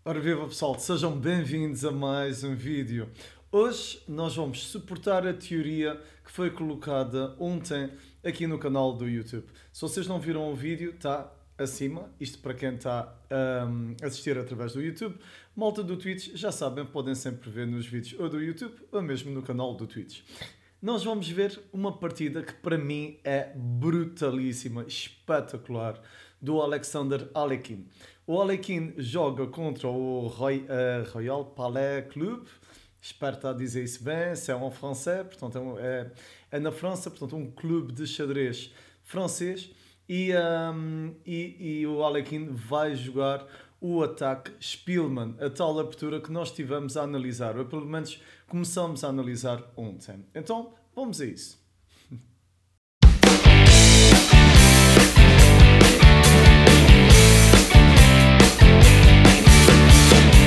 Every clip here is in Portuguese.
Ora viva pessoal, sejam bem-vindos a mais um vídeo. Hoje nós vamos suportar a teoria que foi colocada ontem aqui no canal do YouTube. Se vocês não viram o vídeo, está acima, isto para quem está a assistir através do YouTube. Malta do Twitch, já sabem, podem sempre ver nos vídeos ou do YouTube ou mesmo no canal do Twitch. Nós vamos ver uma partida que para mim é brutalíssima, espetacular, do Alexander Alekhine. O Alekhine joga contra o Royal Palais Club, espero estar a dizer isso bem, se é um francês, portanto é na França, portanto um clube de xadrez francês, e o Alekhine vai jogar o ataque Spielmann, a tal abertura que nós estivemos a analisar, ou pelo menos começamos a analisar ontem. Então, vamos a isso.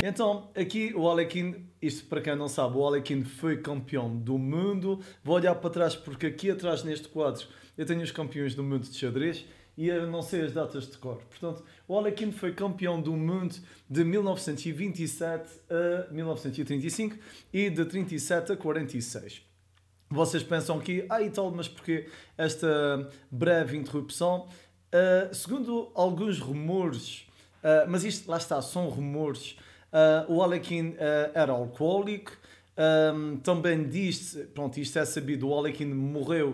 Então, aqui o Alekhine, isto para quem não sabe, o Alekhine foi campeão do mundo. Vou olhar para trás porque aqui atrás neste quadro eu tenho os campeões do mundo de xadrez e eu não sei as datas de cor. Portanto, o Alekhine foi campeão do mundo de 1927 a 1935 e de 37 a 46. Vocês pensam que, e tal, mas porquê esta breve interrupção? Segundo alguns rumores, mas isto lá está, são rumores, o Alekhine era alcoólico. Também diz-se, pronto, isto é sabido, o Alekhine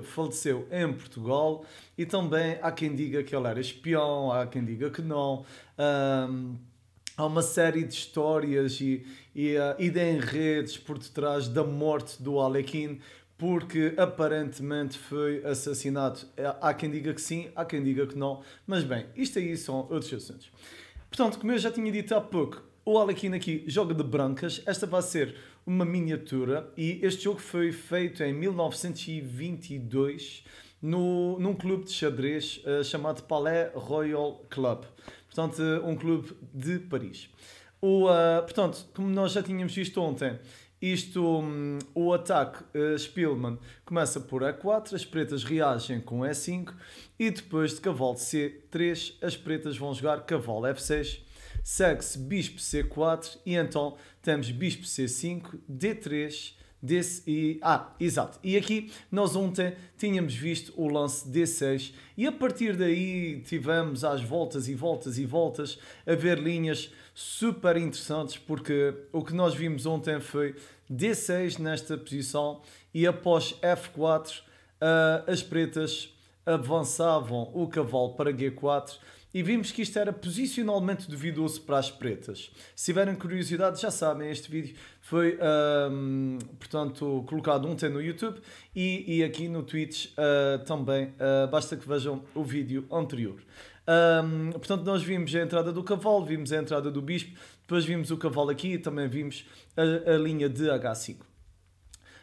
faleceu em Portugal, e também há quem diga que ele era espião, há quem diga que não. Há uma série de histórias e de enredos por detrás da morte do Alekhine, porque aparentemente foi assassinado. Há quem diga que sim, há quem diga que não, mas bem, isto aí são outros assuntos. Portanto, como eu já tinha dito há pouco, o Alekhine aqui joga de brancas. Esta vai ser uma miniatura e este jogo foi feito em 1922 num clube de xadrez chamado Palais Royal Club. Portanto, um clube de Paris. Portanto, como nós já tínhamos visto ontem, o ataque Spielmann começa por E4, as pretas reagem com E5 e depois de cavalo C3 as pretas vão jogar cavalo F6, segue-se bispo C4 e então temos bispo C5, D3, exato. E aqui nós ontem tínhamos visto o lance D6 e a partir daí tivemos às voltas e voltas e voltas a ver linhas super interessantes, porque o que nós vimos ontem foi D6 nesta posição e após F4 as pretas avançavam o cavalo para G4 e vimos que isto era posicionalmente duvidoso para as pretas. Se tiverem curiosidade, já sabem, este vídeo foi portanto colocado ontem no YouTube e aqui no Twitch também, basta que vejam o vídeo anterior. Portanto, nós vimos a entrada do cavalo, vimos a entrada do bispo, depois vimos o cavalo aqui e também vimos a linha de H5.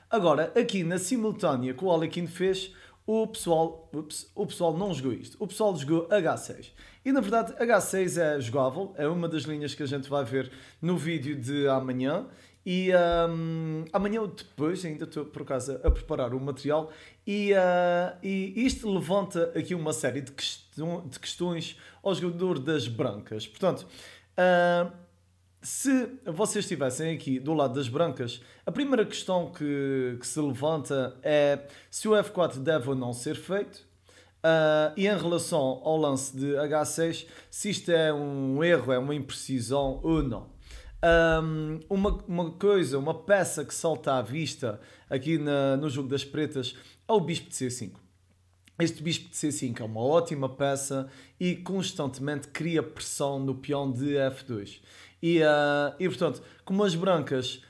Agora, aqui na simultânea que o Alekhine fez, o pessoal não jogou isto. O pessoal jogou H6. E na verdade, H6 é jogável, é uma das linhas que a gente vai ver no vídeo de amanhã. E amanhã ou depois, ainda estou por acaso a preparar o material, e isto levanta aqui uma série de questões ao jogador das brancas. Portanto, se vocês estivessem aqui do lado das brancas, a primeira questão que se levanta é se o F4 deve ou não ser feito, e em relação ao lance de H6, se isto é um erro, é uma imprecisão ou não. Uma peça que salta à vista aqui no jogo das pretas é o bispo de C5. Este bispo de C5 é uma ótima peça e constantemente cria pressão no peão de F2. E portanto, como as brancas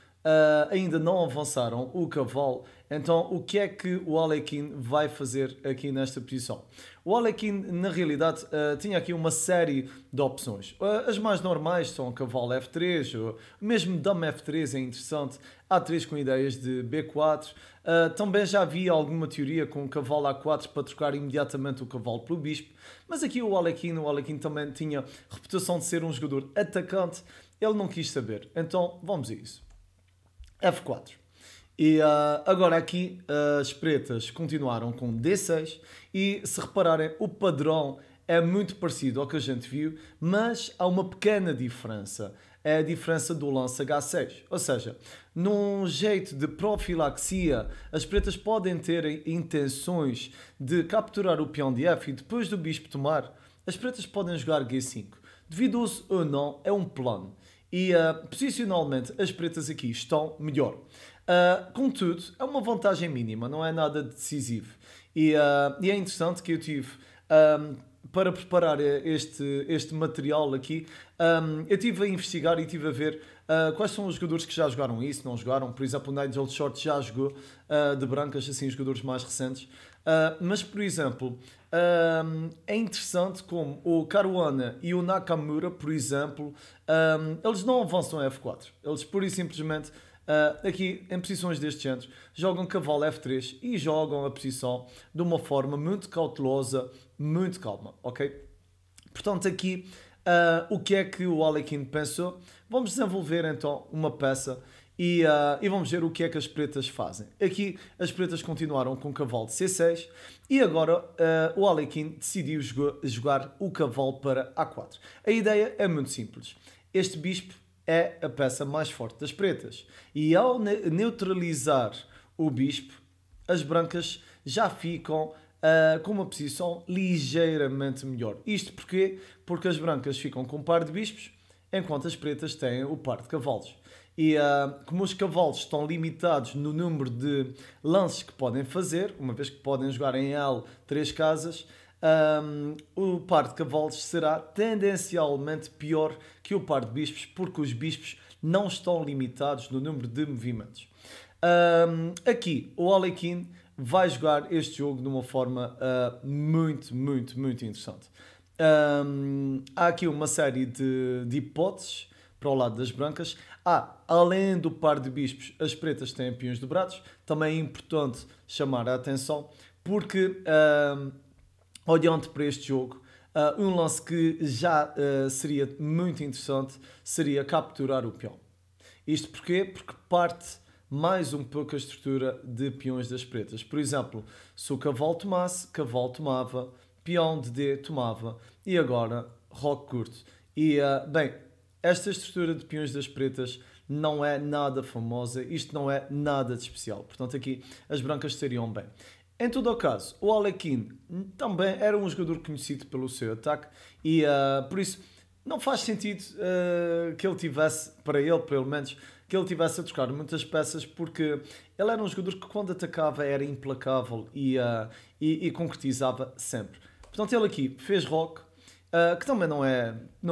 ainda não avançaram o cavalo, então o que é que o Alekhine vai fazer aqui nesta posição? O Alekhine, na realidade, tinha aqui uma série de opções. As mais normais são cavalo F3, ou mesmo dama F3 é interessante, A3 com ideias de B4. Também já havia alguma teoria com cavalo A4 para trocar imediatamente o cavalo pelo bispo, mas aqui o Alekhine também tinha reputação de ser um jogador atacante, ele não quis saber, então vamos a isso. F4. E agora aqui as pretas continuaram com D6 e se repararem o padrão é muito parecido ao que a gente viu, mas há uma pequena diferença. é a diferença do lance H6. Ou seja, num jeito de profilaxia, as pretas podem ter intenções de capturar o peão de F e depois do bispo tomar, as pretas podem jogar G5. Devido ou não, é um plano. E posicionalmente as pretas aqui estão melhor. Contudo, é uma vantagem mínima, não é nada decisivo. E é interessante que eu tive, para preparar este material aqui, eu estive a investigar e estive a ver quais são os jogadores que já jogaram isso, não jogaram. Por exemplo, o Nigel Short já jogou de brancas, assim, os jogadores mais recentes. Mas, por exemplo, é interessante como o Caruana e o Nakamura, por exemplo, eles não avançam a F4. Eles, pura e simplesmente, aqui em posições deste género, jogam cavalo F3 e jogam a posição de uma forma muito cautelosa, muito calma, ok? Portanto, aqui, o que é que o Alekhine pensou? Vamos desenvolver então uma peça e vamos ver o que é que as pretas fazem. Aqui as pretas continuaram com o cavalo de C6 e agora o Alekhine decidiu jogar o cavalo para A4. A ideia é muito simples. Este bispo é a peça mais forte das pretas e ao neutralizar o bispo, as brancas já ficam com uma posição ligeiramente melhor. Isto porquê? Porque as brancas ficam com um par de bispos, enquanto as pretas têm o par de cavalos. E como os cavalos estão limitados no número de lances que podem fazer, uma vez que podem jogar em L 3 casas, o par de cavalos será tendencialmente pior que o par de bispos, porque os bispos não estão limitados no número de movimentos. Aqui o Alekhine vai jogar este jogo de uma forma muito interessante. Há aqui uma série de hipóteses para o lado das brancas. Além do par de bispos, as pretas têm peões dobrados. Também é importante chamar a atenção, porque olhando para este jogo, um lance que já seria muito interessante seria capturar o peão. Isto porquê? Porque parte mais um pouco a estrutura de peões das pretas. Por exemplo, se o cavalo tomasse, cavalo tomava, peão de D tomava e agora roque curto. E, bem, esta estrutura de peões das pretas não é nada famosa, isto não é nada de especial. Portanto, aqui as brancas estariam bem. Em todo o caso, o Alekhine também era um jogador conhecido pelo seu ataque e, por isso, não faz sentido que ele tivesse, para ele pelo menos, que ele tivesse a trocar muitas peças, porque ele era um jogador que quando atacava era implacável e concretizava sempre. Portanto, ele aqui fez roque, que também não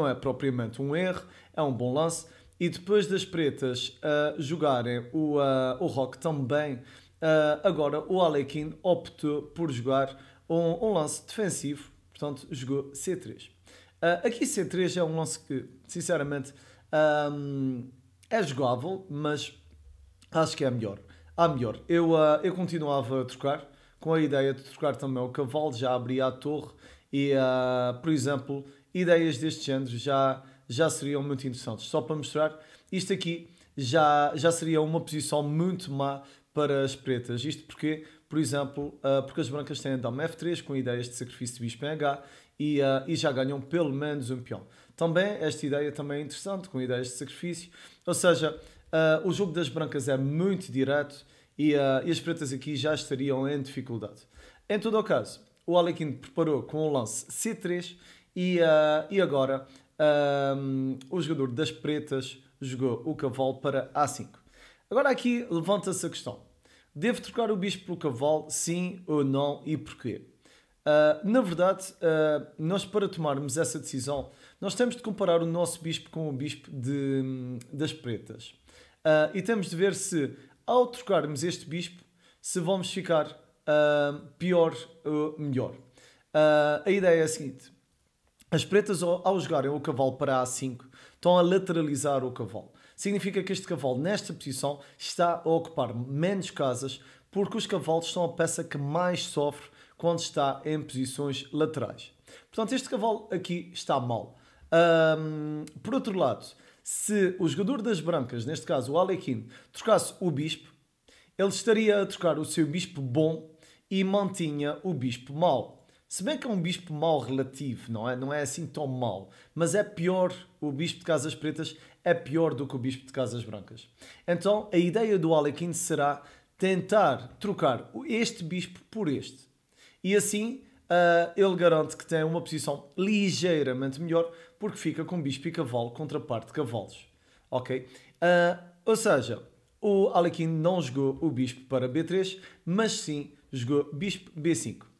é propriamente um erro, é um bom lance. E depois das pretas jogarem o roque também, agora o Alekhine optou por jogar um lance defensivo, portanto jogou C3. Aqui C3 é um lance que, sinceramente, é jogável, mas acho que é melhor. Melhor. Eu continuava a trocar, com a ideia de trocar também o cavalo, já abria a torre e, por exemplo, ideias deste género já seriam muito interessantes. Só para mostrar, isto aqui já seria uma posição muito má para as pretas. Isto porque, por exemplo, porque as brancas têm dama F3 com ideias de sacrifício de bispo em H e já ganham pelo menos um peão. Também, esta ideia também é interessante, com ideias de sacrifício. Ou seja, o jogo das brancas é muito direto e as pretas aqui já estariam em dificuldade. Em todo o caso, o Alekhine preparou com o lance C3 e agora o jogador das pretas jogou o cavalo para A5. Agora aqui levanta-se a questão. Devo trocar o bispo pelo cavalo, sim ou não, e porquê? Na verdade, nós para tomarmos essa decisão, nós temos de comparar o nosso bispo com o bispo das pretas. E temos de ver se, ao trocarmos este bispo, se vamos ficar pior ou melhor. A ideia é a seguinte. As pretas, ao jogarem o cavalo para A5, estão a lateralizar o cavalo. Significa que este cavalo, nesta posição, está a ocupar menos casas, porque os cavalos são a peça que mais sofre quando está em posições laterais. Portanto, este cavalo aqui está mal. Por outro lado, se o jogador das brancas, neste caso o Alekhine, trocasse o bispo, ele estaria a trocar o seu bispo bom e mantinha o bispo mau. Se bem que é um bispo mau relativo, não é? Não é assim tão mau. Mas é pior, o bispo de casas pretas é pior do que o bispo de casas brancas. Então, a ideia do Alekhine será tentar trocar este bispo por este. E assim, ele garante que tem uma posição ligeiramente melhor, porque fica com bispo e cavalo contra parte de cavalos. Ok? Ou seja, o Alekhine não jogou o bispo para B3, mas sim jogou bispo B5.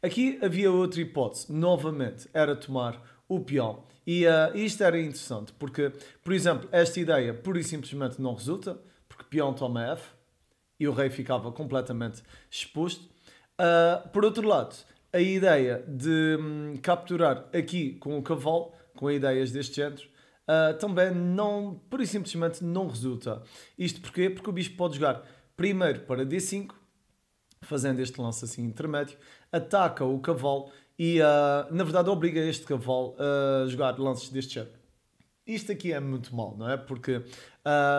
Aqui havia outra hipótese, novamente, era tomar o peão. E isto era interessante, porque, por exemplo, esta ideia pura e simplesmente não resulta, porque peão toma F e o rei ficava completamente exposto. Por outro lado, a ideia de capturar aqui com o cavalo, com ideias deste género, também não, pura e simplesmente não resulta. Isto porquê? Porque o bispo pode jogar primeiro para D5, fazendo este lance assim intermédio, ataca o cavalo e, na verdade, obriga este cavalo a jogar lances deste género. Isto aqui é muito mal, não é? Porque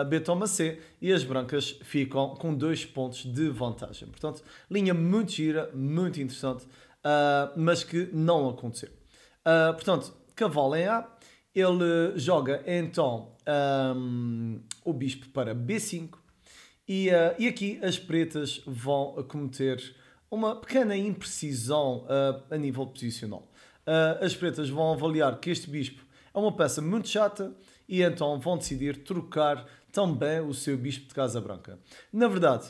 B toma C e as brancas ficam com 2 pontos de vantagem. Portanto, linha muito gira, muito interessante, mas que não aconteceu. Portanto, cavalo em A, ele joga então o bispo para B5 e aqui as pretas vão cometer uma pequena imprecisão a nível posicional. As pretas vão avaliar que este bispo é uma peça muito chata e então vão decidir trocar também o seu bispo de casa branca. Na verdade,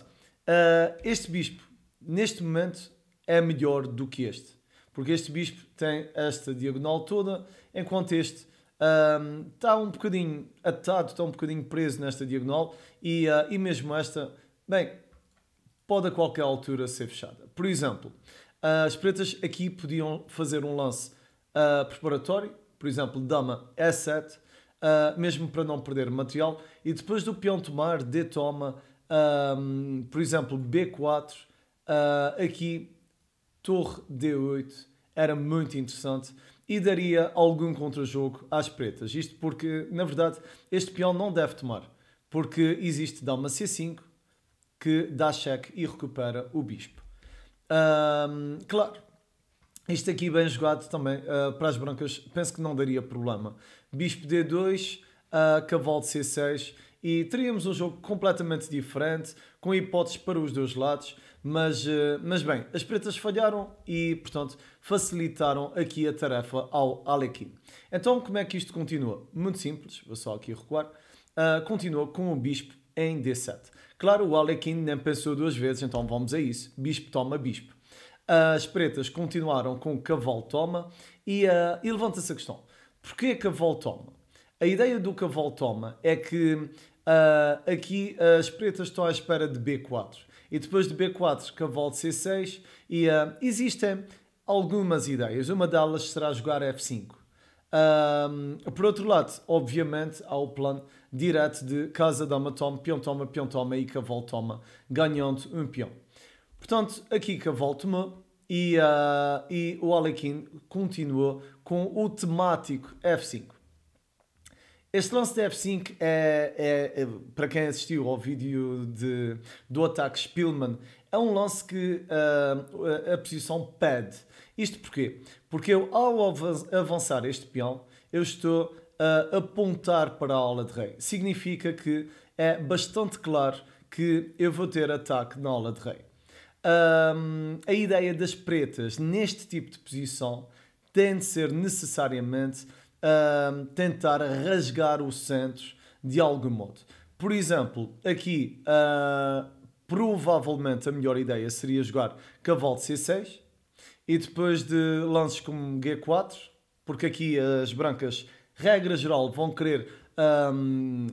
este bispo, neste momento, é melhor do que este. Porque este bispo tem esta diagonal toda, enquanto este está um bocadinho atado, está um bocadinho preso nesta diagonal e mesmo esta, bem, pode a qualquer altura ser fechada. Por exemplo, as pretas aqui podiam fazer um lance preparatório, por exemplo, dama E7, mesmo para não perder material, e depois do peão tomar, D toma, por exemplo, B4, aqui torre D8, era muito interessante e daria algum contra-jogo às pretas. Isto porque, na verdade, este peão não deve tomar, porque existe dama C5, que dá cheque e recupera o bispo. Claro, isto aqui bem jogado também para as brancas, penso que não daria problema. Bispo D2, cavalo de C6 e teríamos um jogo completamente diferente, com hipóteses para os dois lados, mas bem, as pretas falharam e, portanto, facilitaram aqui a tarefa ao Alekhine. Então, como é que isto continua? Muito simples, vou só aqui recuar. Continua com o bispo em D7. Claro, o Alekhine nem pensou duas vezes, então vamos a isso. Bispo toma bispo. As pretas continuaram com cavalo toma e levanta-se a questão. Porquê cavalo toma? A ideia do cavalo toma é que aqui as pretas estão à espera de B4 e depois de B4 cavalo de C6 e existem algumas ideias. Uma delas será jogar F5. Por outro lado, obviamente, há o plano direto de casa, dama, toma e cavalo toma, ganhando um peão. Portanto, aqui cavalo tomou e o Alekhine continuou com o temático F5. Este lance de F5 é para quem assistiu ao vídeo do ataque Spielmann, é um lance que a posição pede. Isto porquê? Porque eu, ao avançar este peão, eu estou a apontar para a aula de rei. Significa que é bastante claro que eu vou ter ataque na aula de rei. A ideia das pretas neste tipo de posição tem de ser necessariamente tentar rasgar o centro de algum modo. Por exemplo, aqui provavelmente a melhor ideia seria jogar cavalo de C6 e depois de lances como G4, porque aqui as brancas, regra geral, vão querer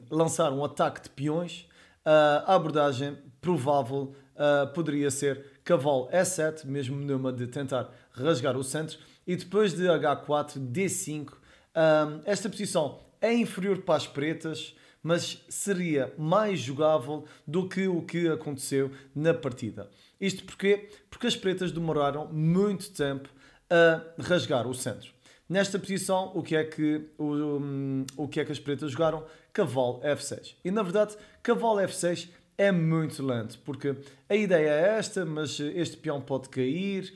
lançar um ataque de peões. A abordagem provável poderia ser cavalo E7, mesmo numa de tentar rasgar o centro, e depois de H4, D5. Esta posição é inferior para as pretas, mas seria mais jogável do que o que aconteceu na partida. Isto porquê? Porque as pretas demoraram muito tempo a rasgar o centro. Nesta posição, o que é que as pretas jogaram? Cavalo F6. E na verdade, cavalo F6 é muito lento, porque a ideia é esta, mas este peão pode cair,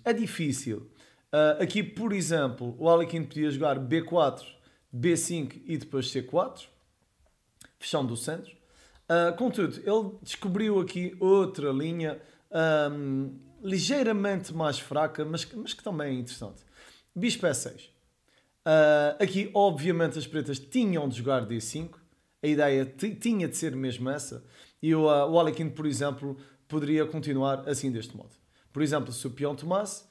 é difícil. Aqui, por exemplo, o Alekhine podia jogar B4, B5 e depois C4, fechando o centro. Contudo, ele descobriu aqui outra linha ligeiramente mais fraca, mas que também é interessante. Bispo E6. Aqui, obviamente, as pretas tinham de jogar D5. A ideia tinha de ser mesmo essa. E o Alekhine, por exemplo, poderia continuar assim deste modo. Por exemplo, se o peão tomasse,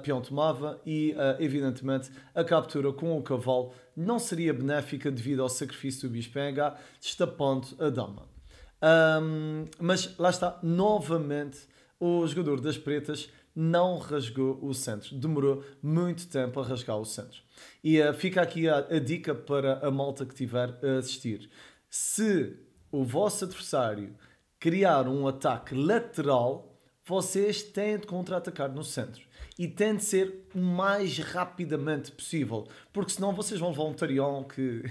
peão tomava e, evidentemente, a captura com o cavalo não seria benéfica devido ao sacrifício do bispo em H, destapando a dama. Mas lá está, novamente, o jogador das pretas não rasgou o centro. Demorou muito tempo a rasgar o centro. E fica aqui a dica para a malta que estiver a assistir. Se o vosso adversário criar um ataque lateral, vocês têm de contra-atacar no centro. E tem de ser o mais rapidamente possível. Porque senão vocês vão levar um tarião que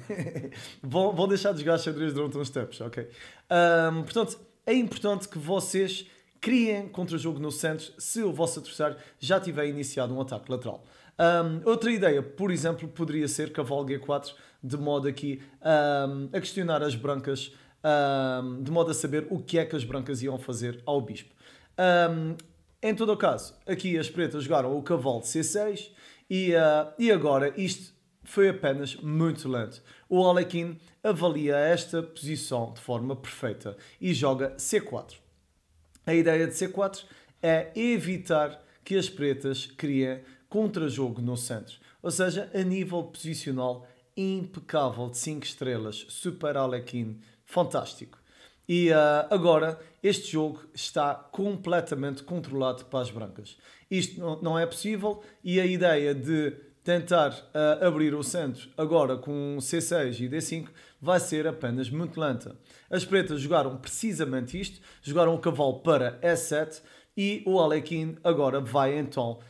vão deixar de jogar xadrez durante uns tempos, ok? Portanto, é importante que vocês criem contra-jogo no centro se o vosso adversário já tiver iniciado um ataque lateral. Outra ideia, por exemplo, poderia ser cavalo G4, de modo aqui a questionar as brancas, de modo a saber o que é que as brancas iam fazer ao bispo. Em todo o caso, aqui as pretas jogaram o cavalo C6 e agora isto foi apenas muito lento. O Alekhine avalia esta posição de forma perfeita e joga C4. A ideia de C4 é evitar que as pretas criem contra-jogo no centro. Ou seja, a nível posicional impecável de 5 estrelas, super Alekhine, fantástico. E agora este jogo está completamente controlado para as brancas. Isto não é possível e a ideia de tentar abrir o centro agora com C6 e D5 vai ser apenas muito lenta. As pretas jogaram precisamente isto, jogaram o cavalo para E7 e o Alekhine agora vai então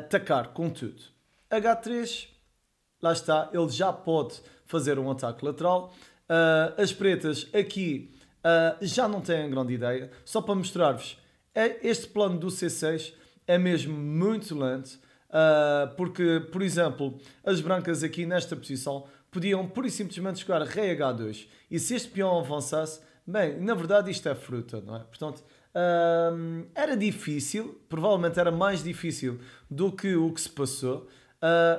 atacar com tudo. H3, lá está, ele já pode fazer um ataque lateral. As pretas aqui já não têm grande ideia. Só para mostrar-vos, este plano do C6 é mesmo muito lento. Porque, por exemplo, as brancas aqui nesta posição podiam pura e simplesmente jogar rei H2 e se este peão avançasse, bem, na verdade isto é fruta, não é? Portanto, era difícil, provavelmente era mais difícil do que o que se passou,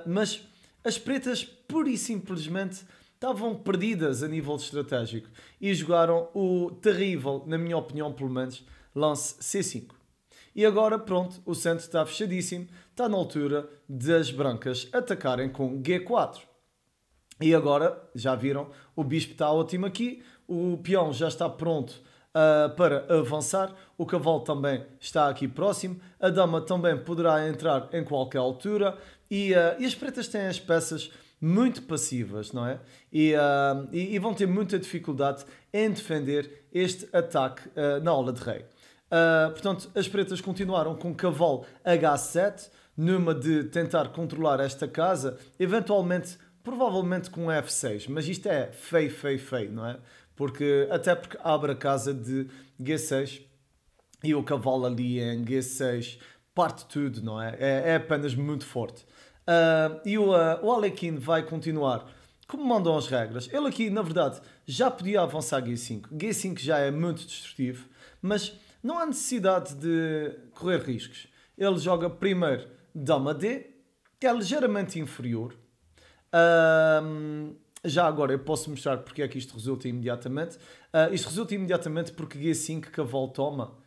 mas as pretas pura e simplesmente estavam perdidas a nível estratégico e jogaram o terrível, na minha opinião pelo menos, lance C5. E agora, pronto, o centro está fechadíssimo, está na altura das brancas atacarem com G4. E agora, já viram, o bispo está ótimo aqui, o peão já está pronto para avançar, o cavalo também está aqui próximo, a dama também poderá entrar em qualquer altura e as pretas têm as peças muito passivas, não é? E vão ter muita dificuldade em defender este ataque na aula de rei. Portanto, as pretas continuaram com cavalo H7, numa de tentar controlar esta casa, eventualmente, provavelmente com F6, mas isto é feio, não é? Até porque abre a casa de G6 e o cavalo ali em G6 parte tudo, não é? É apenas muito forte. E o Alekhine vai continuar como mandam as regras. Ele aqui, na verdade, já podia avançar G5. G5 já é muito destrutivo, mas não há necessidade de correr riscos. Ele joga primeiro Dama D, que é ligeiramente inferior. Já agora eu posso mostrar porque é que isto resulta imediatamente. Isto resulta imediatamente porque G5, cavalo toma.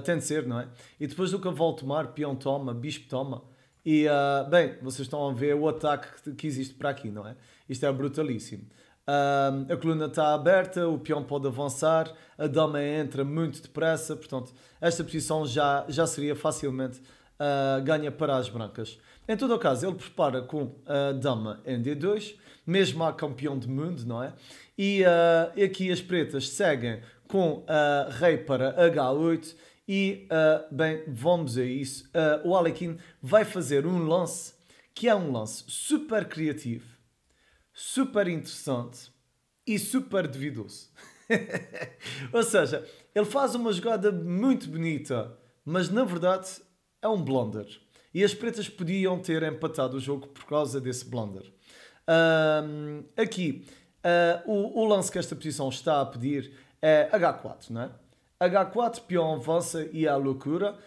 Tem de ser, não é? E depois do cavalo tomar, peão toma, bispo toma. E, bem, vocês estão a ver o ataque que existe para aqui, não é? Isto é brutalíssimo. A coluna está aberta, o peão pode avançar, a dama entra muito depressa, portanto, esta posição já seria facilmente ganha para as brancas. Em todo o caso, ele prepara com a dama em D2, mesmo a campeão do mundo, não é? E aqui as pretas seguem com rei para H8 e, bem, vamos a isso. O Alekhine vai fazer um lance que é um lance super criativo, super interessante e super duvidoso. Ou seja, ele faz uma jogada muito bonita, mas na verdade é um blunder. E as pretas podiam ter empatado o jogo por causa desse blunder. Aqui, o lance que esta posição está a pedir é H4, não é? H4, peão avança e é a loucura.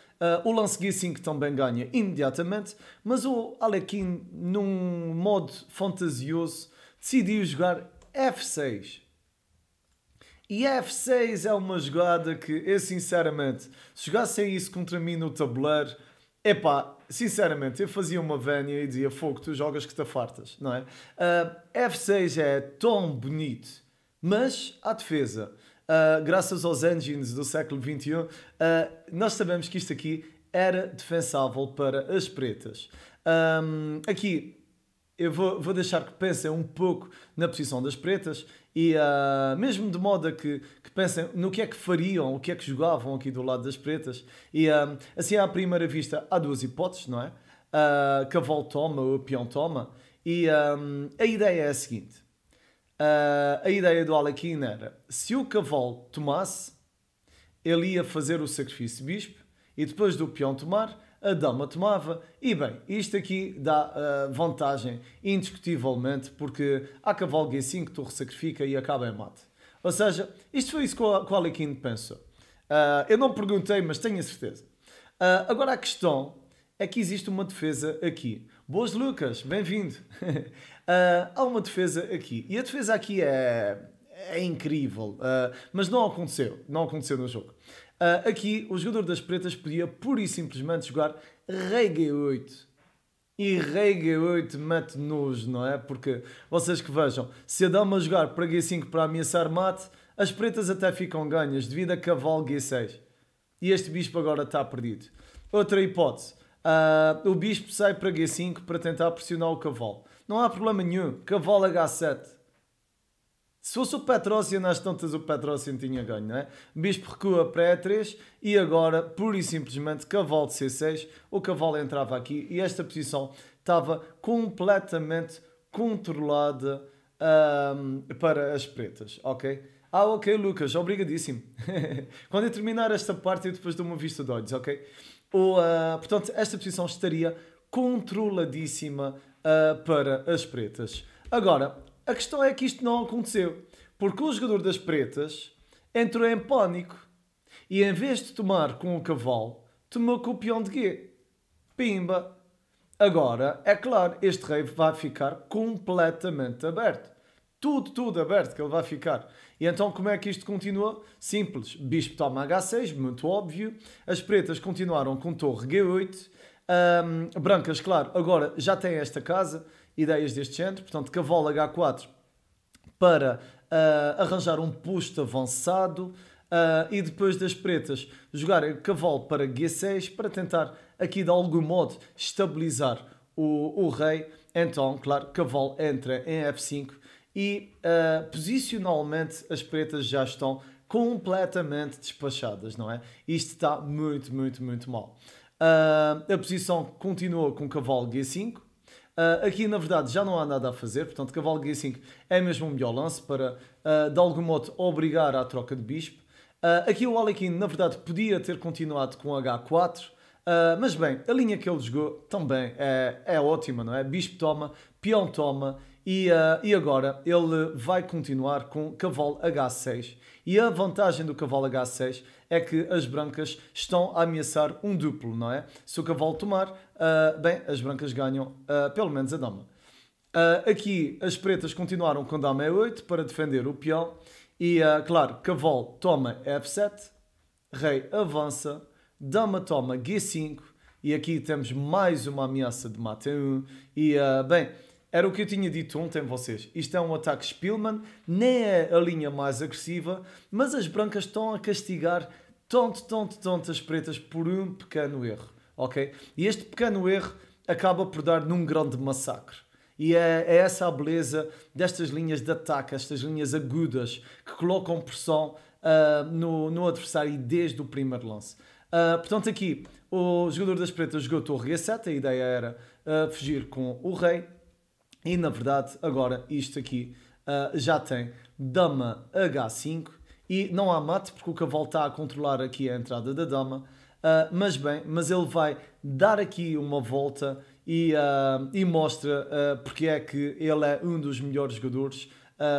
O lance G5 também ganha imediatamente, mas o Alekhine, num modo fantasioso, decidiu jogar F6. E F6 é uma jogada que eu sinceramente, se jogassem isso contra mim no tabuleiro, epá, sinceramente, eu fazia uma vénia e dizia, fogo, tu jogas que te fartas, não é? F6 é tão bonito, mas à defesa, graças aos engines do século XXI, nós sabemos que isto aqui era defensável para as pretas. Aqui, eu vou deixar que pensem um pouco na posição das pretas e mesmo de modo a que pensem no que é que fariam, o que é que jogavam aqui do lado das pretas. E assim, à primeira vista, há duas hipóteses, não é? Cavalo toma ou peão toma. E a ideia é a seguinte. A ideia do Alekhine era, se o cavalo tomasse, ele ia fazer o sacrifício de bispo e depois do peão tomar, a dama tomava. E bem, isto aqui dá vantagem indiscutivelmente, porque há cavalo G5, torre sacrifica e acaba em mate. Ou seja, isto foi isso que o Alekhine pensou. Eu não perguntei, mas tenho a certeza. Agora a questão é que existe uma defesa aqui. Boas, Lucas, bem-vindo. Há uma defesa aqui. E a defesa aqui é incrível, mas não aconteceu no jogo. Aqui, o jogador das pretas podia pura e simplesmente jogar Rei G8. E Rei G8 mete nojo, não é? Porque, vocês que vejam, se a dama jogar para G5 para ameaçar mate, as pretas até ficam ganhas devido a cavalo G6. E este bispo agora está perdido. Outra hipótese. O bispo sai para G5 para tentar pressionar o cavalo. Não há problema nenhum. Cavalo H7. Se fosse o Petrosian, nas tantas o Petrosian tinha ganho, não é? Bispo recua para E3 e agora, pura e simplesmente, cavalo de C6. O cavalo entrava aqui e esta posição estava completamente controlada para as pretas, ok? Ok, Lucas, obrigadíssimo. Quando eu terminar esta parte, eu depois dou uma vista de olhos, ok? Portanto, esta posição estaria controladíssima para as pretas. Agora, a questão é que isto não aconteceu, porque o jogador das pretas entrou em pânico e em vez de tomar com o cavalo, tomou com o peão de G. Pimba! Agora, é claro, este rei vai ficar completamente aberto. Tudo aberto que ele vai ficar. E então como é que isto continua? Simples. Bispo toma H6, muito óbvio. As pretas continuaram com torre G8. Brancas, claro, agora já têm esta casa, ideias deste género. Portanto, cavalo H4 para arranjar um posto avançado. E depois das pretas jogarem cavalo para G6 para tentar aqui de algum modo estabilizar o rei. Então, claro, cavalo entra em F5 e posicionalmente as pretas já estão completamente despachadas, não é? Isto está muito mal. A posição continua com cavalo G5. Aqui, na verdade, já não há nada a fazer. Portanto, cavalo G5 é mesmo o melhor lance para, de algum modo, obrigar à troca de bispo. Aqui o Alekhine, na verdade, podia ter continuado com H4. Mas bem, a linha que ele jogou também é ótima, não é? Bispo toma, peão toma. E agora ele vai continuar com cavalo H6. E a vantagem do cavalo H6 é que as brancas estão a ameaçar um duplo, não é? Se o cavalo tomar, bem, as brancas ganham pelo menos a dama. Aqui as pretas continuaram com dama E8 para defender o peão. E, claro, cavalo toma F7, rei avança, dama toma G5. E aqui temos mais uma ameaça de mate 1. E, bem... Era o que eu tinha dito ontem a vocês. Isto é um ataque Spielmann, nem é a linha mais agressiva, mas as brancas estão a castigar tanto as pretas por um pequeno erro, ok? E este pequeno erro acaba por dar num grande massacre. E é essa a beleza destas linhas de ataque, estas linhas agudas que colocam pressão no adversário desde o primeiro lance. Portanto, aqui o jogador das pretas jogou torre G7, a ideia era fugir com o rei. E na verdade, agora isto aqui já tem dama H5 e não há mate porque o cavalo está a controlar aqui a entrada da dama. mas ele vai dar aqui uma volta e mostra porque é que ele é um dos melhores jogadores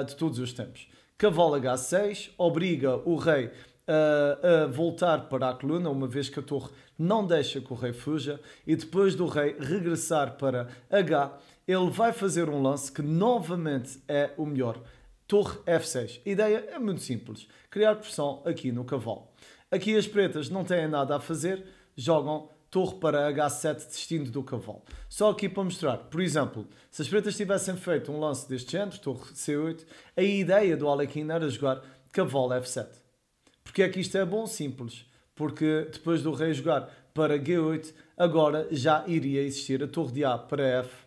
de todos os tempos. Cavalo H6 obriga o rei a voltar para a coluna, uma vez que a torre não deixa que o rei fuja, e depois do rei regressar para H, ele vai fazer um lance que novamente é o melhor. Torre F6. A ideia é muito simples, criar pressão aqui no cavalo. Aqui as pretas não têm nada a fazer, jogam torre para H7 destino do cavalo. Só aqui para mostrar, por exemplo, se as pretas tivessem feito um lance deste género, torre C8, a ideia do Alekhine era jogar cavalo F7. Porque é que isto é bom? Simples. Porque depois do rei jogar para G8, agora já iria existir a torre de A para F.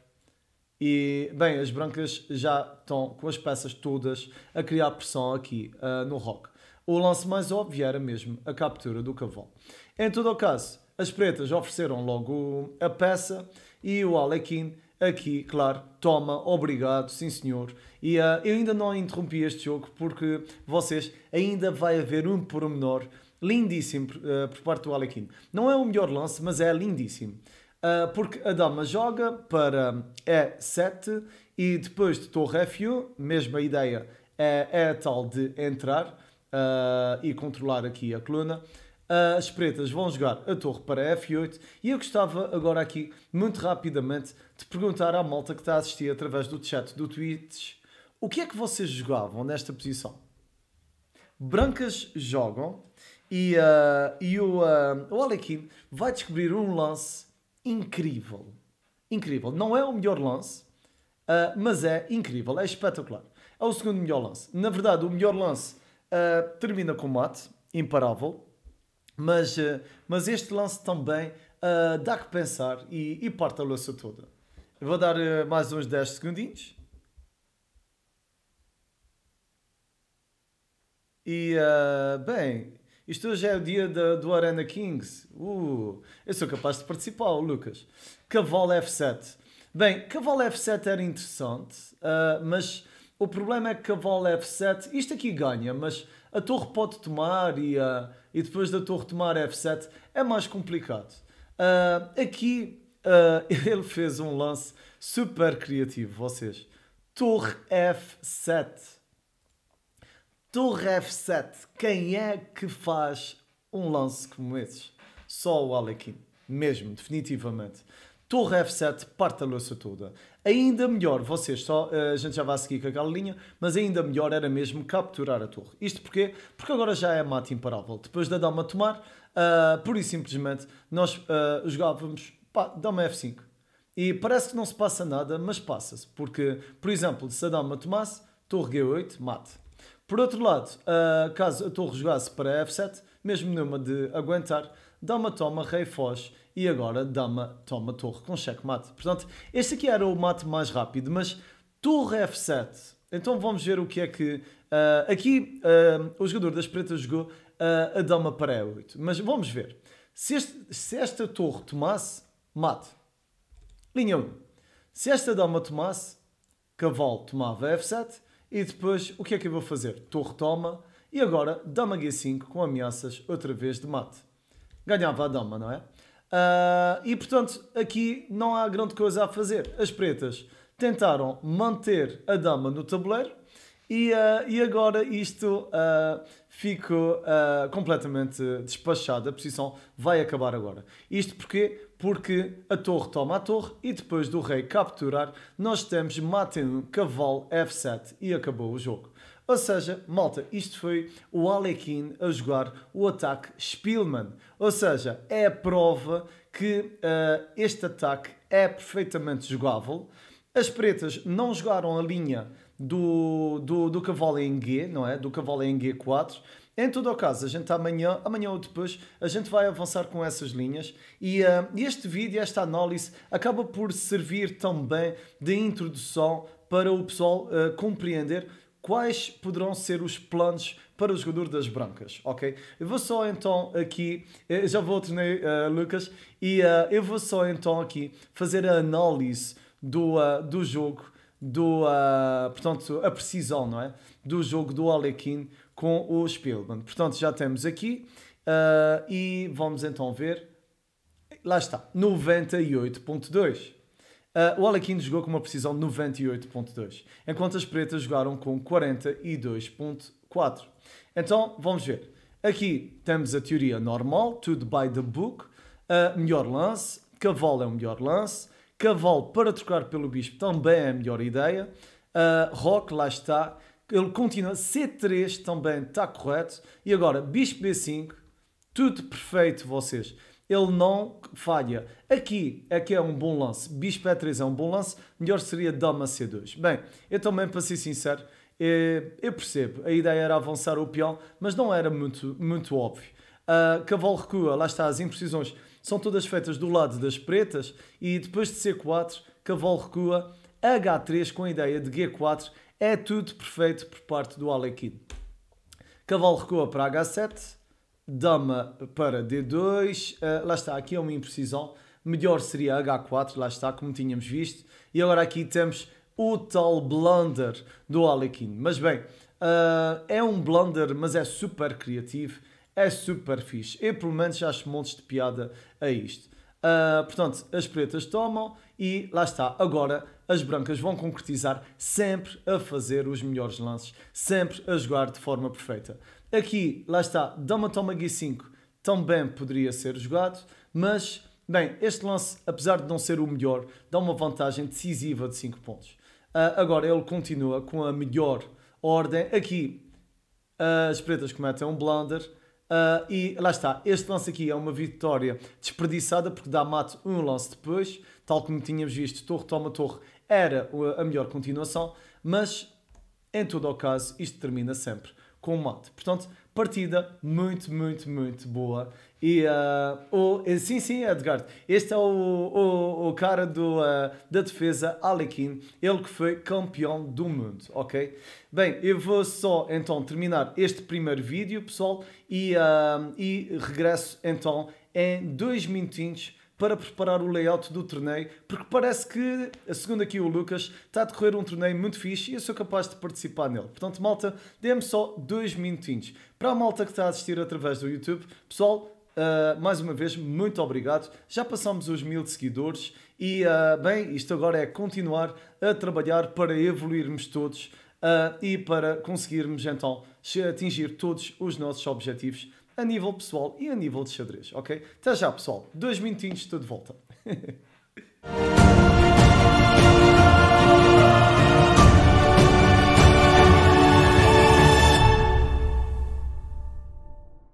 E, bem, as brancas já estão com as peças todas a criar pressão aqui no roque. O lance mais óbvio era mesmo a captura do cavalo. Em todo o caso, as pretas ofereceram logo a peça e o Alekhine aqui, claro, toma, obrigado, sim senhor. E eu ainda não interrompi este jogo porque vocês ainda vai haver um pormenor lindíssimo por parte do Alekhine. Não é o melhor lance, mas é lindíssimo. Porque a dama joga para E7 e depois de torre F1, mesma ideia é a tal de entrar e controlar aqui a coluna. As pretas vão jogar a torre para F8 e eu gostava agora aqui, muito rapidamente, de perguntar à malta que está a assistir através do chat do Twitch, o que é que vocês jogavam nesta posição? Brancas jogam e o Alekhine vai descobrir um lance incrível. Incrível. Não é o melhor lance, mas é incrível, é espetacular. É o segundo melhor lance. Na verdade, o melhor lance termina com mate, imparável. Mas este lance também dá que pensar e parte a louça toda. Eu vou dar mais uns 10 segundinhos. E, bem, isto hoje é o dia do Arena Kings. Eu sou capaz de participar, Lucas. Cavalo F7. Bem, cavalo F7 era interessante, mas o problema é que cavalo F7, isto aqui ganha, mas a torre pode tomar e depois da torre tomar F7 é mais complicado. Aqui ele fez um lance super criativo, vocês. Torre F7. Torre F7. Quem é que faz um lance como esse? Só o Alekhine. Mesmo, definitivamente. Torre F7 parte a louça toda. Ainda melhor, vocês só, a gente já vai seguir com aquela linha, mas ainda melhor era mesmo capturar a torre. Isto porquê? Porque agora já é mate imparável. Depois da dama tomar, pura e simplesmente, nós jogávamos dama F5. E parece que não se passa nada, mas passa-se. Porque, por exemplo, se a dama tomasse, torre G8, mate. Por outro lado, caso a torre jogasse para F7, mesmo numa de aguentar, dama toma, rei foge e agora dama toma torre com checkmate. Portanto, este aqui era o mate mais rápido, mas torre F7. Então vamos ver o que é que... aqui o jogador das pretas jogou a dama para E8. Mas vamos ver. Se esta torre tomasse, mate. Linha 1. Se esta dama tomasse, cavalo tomava F7 e depois o que é que eu vou fazer? Torre toma e agora dama G5 com ameaças outra vez de mate. Ganhava a dama, não é? E portanto aqui não há grande coisa a fazer. As pretas tentaram manter a dama no tabuleiro e agora isto ficou completamente despachado. A posição vai acabar agora. Isto porquê? Porque a torre toma a torre e depois do rei capturar nós temos mate 1, cavalo F7 e acabou o jogo. Ou seja, malta, isto foi o Alekhine a jogar o ataque Spielmann. Ou seja, é a prova que este ataque é perfeitamente jogável. As pretas não jogaram a linha do cavalo em G, não é? Do cavalo em G4. Em todo o caso, a gente amanhã ou depois, a gente vai avançar com essas linhas e este vídeo, esta análise, acaba por servir também de introdução para o pessoal compreender quais poderão ser os planos para o jogador das brancas, ok? Eu vou só então aqui, já vou treinar, Lucas, e eu vou só então aqui fazer a análise do jogo, portanto, a precisão, não é? Do jogo do Alekhine com o Spielmann. Portanto, já temos aqui E vamos então ver. Lá está, 98.2. O Alekhine jogou com uma precisão de 98.2, enquanto as pretas jogaram com 42.4. Então, vamos ver. Aqui temos a teoria normal, tudo by the book, melhor lance, cavalo é o melhor lance, cavalo para trocar pelo bispo também é a melhor ideia, roque, lá está, ele continua, C3 também está correto, e agora bispo B5, tudo perfeito vocês. Ele não falha. Aqui é que é um bom lance. Bispo E3 é um bom lance. Melhor seria Dama C2. Bem, eu também, para ser sincero, eu percebo. A ideia era avançar o peão, mas não era muito óbvio. Cavalo recua, lá está, as imprecisões são todas feitas do lado das pretas. E depois de C4, cavalo recua, H3 com a ideia de G4. É tudo perfeito por parte do Alekhine. Cavalo recua para H7. Dama para D2, lá está, aqui é uma imprecisão, melhor seria H4, lá está, como tínhamos visto, e agora aqui temos o tal blunder do Alekhine, mas bem, é um blunder, mas é super criativo, é super fixe, eu pelo menos acho montes de piada a isto. Portanto, as pretas tomam e lá está, agora as brancas vão concretizar sempre a fazer os melhores lances, sempre a jogar de forma perfeita. Aqui, lá está, Dama toma G5 também poderia ser jogado, mas, bem, este lance, apesar de não ser o melhor, dá uma vantagem decisiva de 5 pontos. Agora ele continua com a melhor ordem. Aqui, as pretas cometem um blunder. E lá está, este lance aqui é uma vitória desperdiçada porque dá mate um lance depois, tal como tínhamos visto, torre toma torre era a melhor continuação, mas em todo o caso isto termina sempre com mate. Portanto, partida muito boa. E sim, Edgar, este é o cara da defesa, Alekhine, ele que foi campeão do mundo, ok? Bem, eu vou só então terminar este primeiro vídeo, pessoal, e regresso então em 2 minutinhos para preparar o layout do torneio, porque parece que, segundo aqui o Lucas, está a decorrer um torneio muito fixe e eu sou capaz de participar nele. Portanto, malta, dê-me só 2 minutinhos. Para a malta que está a assistir através do YouTube, pessoal, mais uma vez, muito obrigado. Já passamos os 1000 seguidores e, bem, isto agora é continuar a trabalhar para evoluirmos todos e para conseguirmos, então, atingir todos os nossos objetivos a nível pessoal e a nível de xadrez, ok? Até já, pessoal. 2 minutinhos, estou de volta.